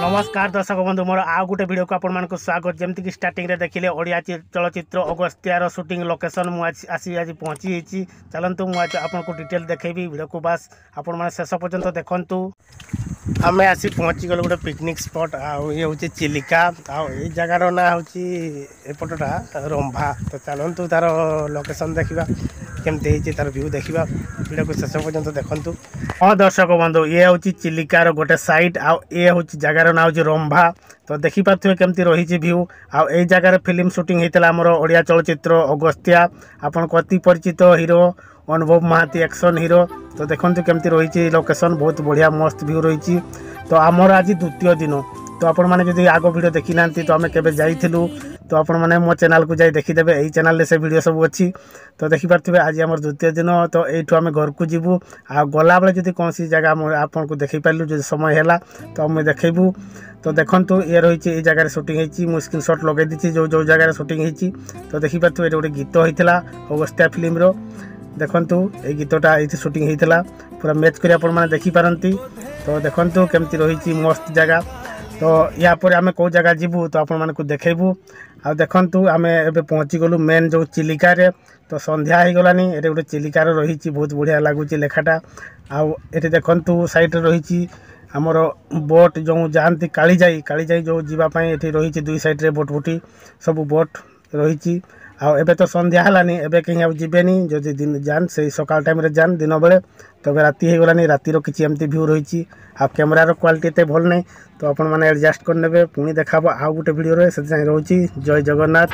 नमस्कार दर्शक बंधु मोर आउ गोटे वीडियो को आपण मानक स्वागत। जमती कि स्टार्टिंग रे देखिले ओडिया चलचित्र अगस्त्यार शूटिंग लोकेशन मु आसी आज पहुंची। चलतु मुझे आपन को डिटेल देखैबी वीडियो को बस आपण माने शेष पर्यंत देखंतु। आमे आसी पहुंची गल गोटे पिकनिक स्पॉट आउ ये होची चिलिका आउ ए जगार ना होची एपटटा रंभा। तो चलतु तार लोकेशन देखिबा केमते हिची तार व्यू देखिबा वीडियो को शेष पर्यंत देखंतु। हां दर्शक बंधु ये होची चिलिकार गोटे साइड आउ ये होची जगार ना होची रंभा। तो देखि पाथुए केमती रही व्यू आउ ए जगार फिल्म शूटिंग हेतला हमर ओडिया चलचित्र अगस्त्या। आपन कति परिचित हीरो अनुभव महाती एक्शन हीरो। तो देखंतु केमती रही लोकेशन बहुत बढ़िया मस्त व्यू रही। तो आमर आज द्वितीय दिन। तो आपण माने जदि आगो वीडियो देखि नांती तो आमे केबे जाइथिलु तो आपण माने मो चैनल को जाई देखि देबे। एई चैनल रे से वीडियो सब अछि। तो देखि पारथिबे आज हमर द्वितीय दिन। तो एठु आमे घर को जिवु आ गला बेले जदि कोनसी जगह आपन को देखि पाइलु जदि समय हैला तो हम देखैबु। तो देखंतु ये रही ए जगह शूटिंग हेची मु स्क्रीनशॉट लगे दिछि जो जो जगह शूटिंग हेची। तो देखि पारथिबे गोटे गीत होइतला अगस्त्या फिल्म रो। देखंतु ए गीतटा एठी शूटिंग हेइतला पूरा मैच करी आपण माने देखि पारंती। तो देखंतु केमती रही मस्त जगह। तो या पर आमे को जगह जीवु तो आपण मानकु देखैबु। आ देखंतु आमे एबे पहुंची गलु मेन जो चिलिका रे। तो संध्या हे गलानी एटे गोटे चिलिकार रही बहुत बढ़िया लागुची लेखाटा। आ एटे देखंतु साइड रे रही हमर बोट जो जानती काली जाई जो जीवा पई एठी रही दुई साइड रे बोट बोटी सब बोट रही। आ एबे तो संध्या हलानी एबे कहीं आ जीवेनी जदि दिन जान से सकाल टाइम रे जान दिन बेले। तबे राति हे गलानी राति रो किछि एमती व्यू रही। आ कैमरा रो क्वालिटी ते भल नै तो आपण माने एडजस्ट कर नेबे। पुणी देखाबो आ गुटे वीडियो रे से जाई रहूची। जय जगन्नाथ।